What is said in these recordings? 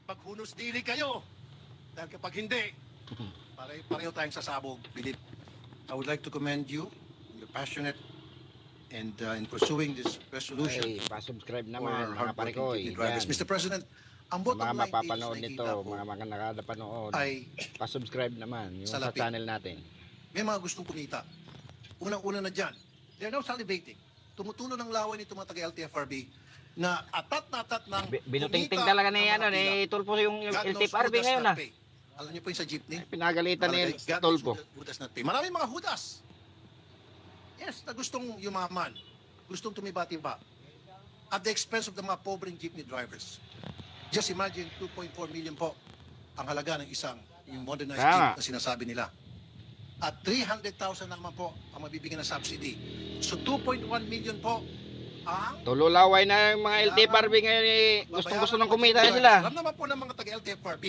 maghunos dili kayo. Dahil kapag hindi, pareho tayong sasabog. Bilip. I would like to commend you. You're passionate and in pursuing this resolution. Ay, pa-subscribe for naman mga pare hardworking ko. jeepney drivers. Mr. President, ang Sa bottom mga line is mapapanood nito, nakikita ko mga nakakapanood, ay pa-subscribe naman yung sa salapi. channel natin. May mga gustong kumita. Unang-una na dyan, they're now salivating. Tumutulo ng laway nito mga taga-LTFRB na atat na atat ng Binutingting kumita talaga ng ni mga ano pila. ni Tulfo yung God knows LTFRB who does ngayon not ah. pay. Alam niyo po yung sa jeepney? Pinagalitan ni God knows Tulfo. who does not pay. Maraming mga hudas. Yes, na gustong yumaman. Gustong tumibati-ba. At the expense of the mga pobreng jeepney drivers. Just imagine, 2.4 million po ang halaga ng isang yung modernized jeep na sinasabi nila. At 300,000 naman po ang mabibigyan ng subsidy. So 2.1 million po ang Tululaway na yung mga LTFRB ngayon eh, gustong-gusto ng kumita na sila. Alam naman po ng mga taga-LTFRB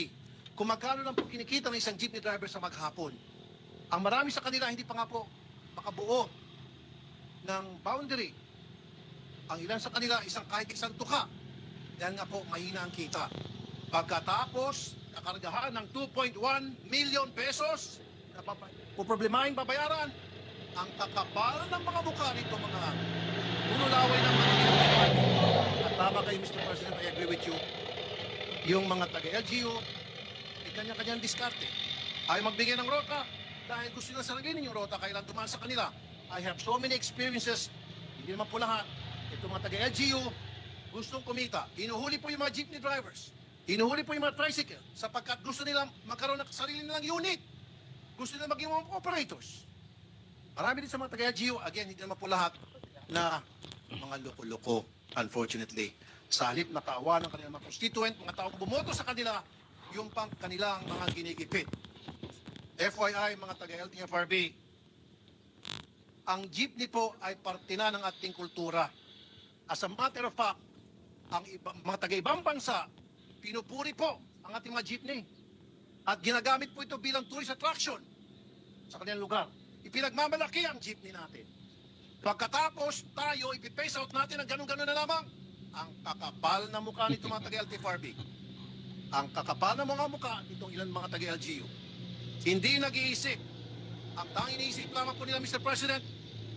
kung magkano lang po kinikita ng isang jeepney driver sa maghapon. Ang marami sa kanila hindi pa nga po makabuo ng boundary. Ang ilan sa kanila kahit isang tuka. Dahil nga po mahina ang kita. Pagkatapos kakargahan ng 2.1 million pesos na puproblemahin babayaran, ang kakapalan ng mga mukha nito mga punulaway ng mga LTFRB. At tama kayo Mr. President, I agree with you. Yung mga taga-LGU, may kanya-kanyang diskarte. Ayaw magbigay ng rota dahil gusto nila saranginin yung rota kailan tumaan sa kanila. I have so many experiences, hindi naman po lahat. Ito mga taga-LGU, gustong kumita. Hinuhuli po yung mga jeepney drivers. Hinuhuli po yung mga tricycle sapagkat gusto nila magkaroon ng sarili nilang unit. Gusto nila maging mga operators. Marami din sa mga taga-LGU, again, hindi naman po lahat na mga loko-loko, unfortunately. Sa halip na kaawa ng kanilang mga constituent, mga taong bumoto sa kanila, yung pang kanilang mga ginigipit. FYI, mga taga-LTFRB, ang jeepney po ay parte na ng ating kultura. As a matter of fact, ang mga taga-ibang bansa, pinupuri po ang ating mga jeepney. At ginagamit po ito bilang tourist attraction sa kanilang lugar. Ipinagmamalaki ang jeepney natin. Pagkatapos tayo, ipipace out natin ang ganun-ganun na lamang. Ang kakapal na mukha nito mga taga-LTFRB. Ang kakapal na mga mukha nitong ilan mga taga-LGU. Hindi nag-iisip. Ang tanging iniisip lamang po nila, Mr. President,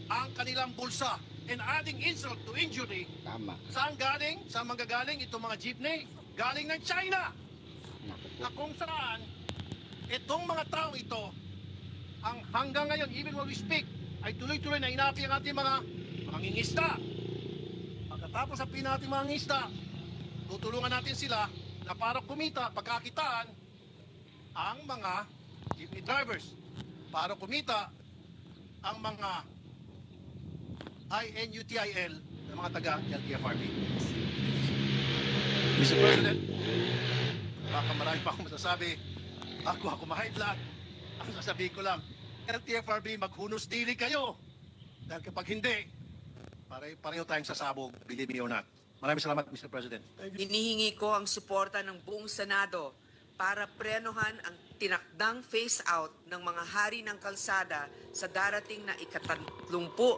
ang kanilang bulsa. And adding insult to injury, Tama. saan galing? Saan manggagaling itong mga jeepney? Galing ng China. Na kung saan, itong mga tao ito, ang hanggang ngayon, even while we speak, ay tuloy-tuloy na inapi ang ating mga mangingisda. Pagkatapos ang nating mga ngisda, tutulungan natin sila na para kumita, pagkakitaan, ang mga jeepney drivers. Para kumita, ang mga INUTIL ng mga taga-LTFRB. Mr. President, baka marami pa akong masasabi. Ako mahid lahat. Ang sasabihin ko lang, LTFRB, maghunos dili kayo. Dahil kapag hindi, pareho tayong sasabog, believe me or not. Maraming salamat, Mr. President. Hinihingi ko ang suporta ng buong Senado para prenohan ang tinakdang phase-out ng mga hari ng kalsada sa darating na ika-30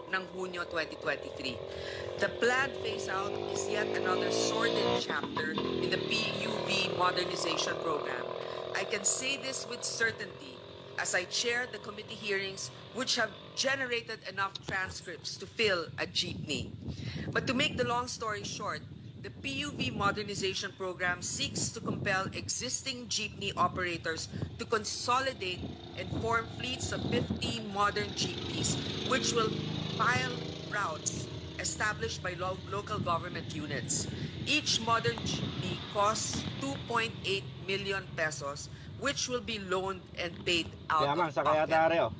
ng Hunyo 2023. The planned phase-out is yet another sordid chapter in the PUV modernization program. I can say this with certainty as I chair the committee hearings which have generated enough transcripts to fill a jeepney. But to make the long story short, the PUV modernization program seeks to compel existing jeepney operators to consolidate and form fleets of 50 modern jeepneys, which will file routes established by local government units. Each modern jeepney costs 2.8 million pesos, which will be loaned and paid out Kaya man, of sa kaya pocket. tare oh.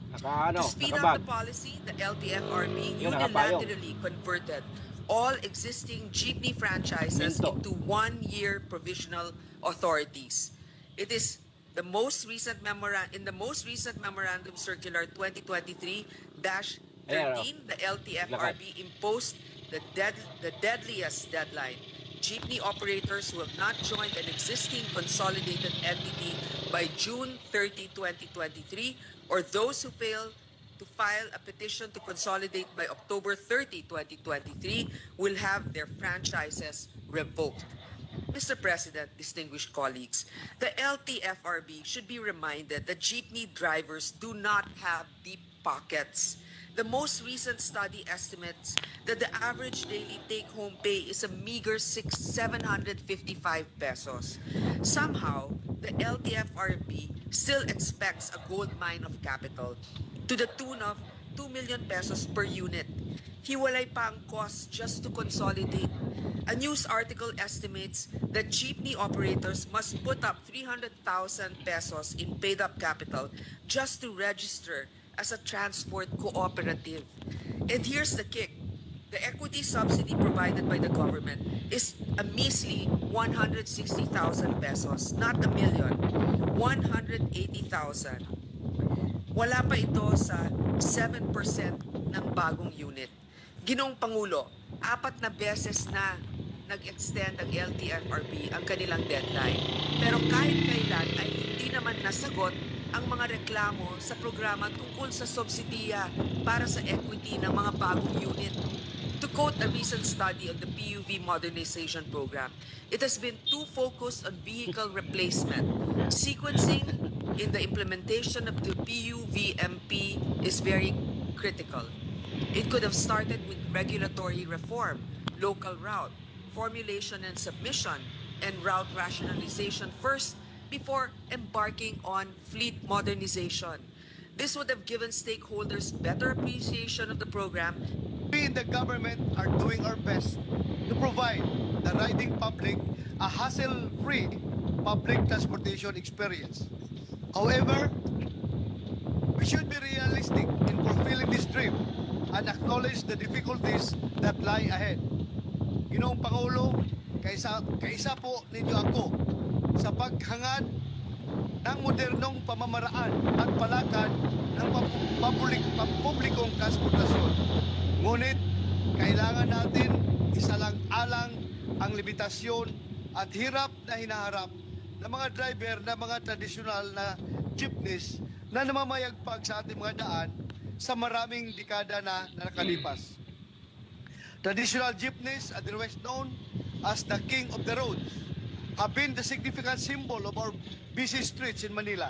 To speed up the policy, the LTFRB Yun, nakapayong. unilaterally converted all existing jeepney franchises Minto. into one-year provisional authorities. It is the most recent in the most recent memorandum circular 2023-13, the LTFRB imposed the deadliest deadline. Jeepney operators who have not joined an existing consolidated entity by June 30, 2023, or those who fail to file a petition to consolidate by October 30, 2023, will have their franchises revoked. Mr. President, distinguished colleagues, the LTFRB should be reminded that jeepney drivers do not have deep pockets. The most recent study estimates that the average daily take-home pay is a meager 755 pesos. Somehow, the LTFRB still expects a gold mine of capital to the tune of 2 million pesos per unit. Hiwalay pa ang cost just to consolidate. A news article estimates that jeepney operators must put up 300,000 pesos in paid-up capital just to register as a transport cooperative. And here's the kick. The equity subsidy provided by the government is a measly 160,000 pesos, not a million, 180,000. Wala pa ito sa 7% ng bagong unit. Ginoong Pangulo, 4 na beses na nag-extend ang LTFRB ang kanilang deadline. Pero kahit kailan ay hindi naman nasagot ang mga reklamo sa programa tungkol sa subsidiya para sa equity ng mga bagong unit. To quote a recent study on the PUV modernization program, it has been too focused on vehicle replacement. Sequencing in the implementation of the PUVMP is very critical. It could have started with regulatory reform, local route, formulation and submission, and route rationalization first before embarking on fleet modernization. This would have given stakeholders better appreciation of the program. We in the government are doing our best to provide the riding public a hassle-free public transportation experience. However, we should be realistic in fulfilling this dream and acknowledge the difficulties that lie ahead. Ginoong Pangulo, kaisa po ninyo ako sa paghangad ng modernong pamamaraan at palakad ng pampublikong transportasyon. Ngunit, kailangan natin isalang-alang ang limitasyon at hirap na hinaharap ng mga driver ng mga tradisyonal na jeepneys na namamayagpag sa ating mga daan sa maraming dekada na nakalipas. Traditional jeepneys, otherwise known as the king of the roads, have been the significant symbol of our busy streets in Manila.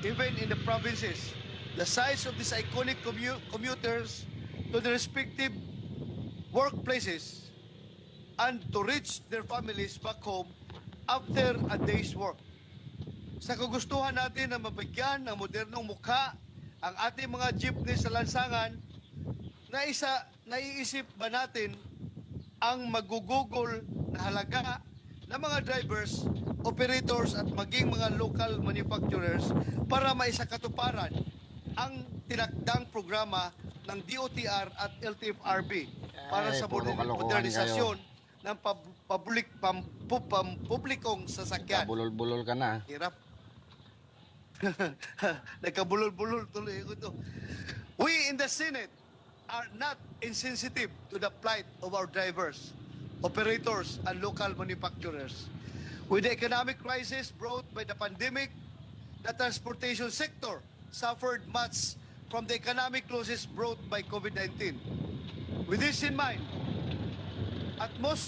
Even in the provinces, the size of these iconic commuters to their respective workplaces and to reach their families back home after a day's work. Sa kagustuhan natin na mabigyan ng modernong mukha ang ating mga jeepney sa lansangan, naiisip ba natin ang magugugol na halaga ng mga drivers, operators at maging mga local manufacturers para maisakatuparan ang tinakdang programa ng DOTR at LTFRB para sa modernisasyon ng publikong sasakyan. Bulol-bulol ka na. Hirap. Nagkabulol-bulol tuloy ko to. We in the Senate are not insensitive to the plight of our drivers, operators, and local manufacturers. With the economic crisis brought by the pandemic, the transportation sector suffered much from the economic losses brought by COVID-19. With this in mind, at most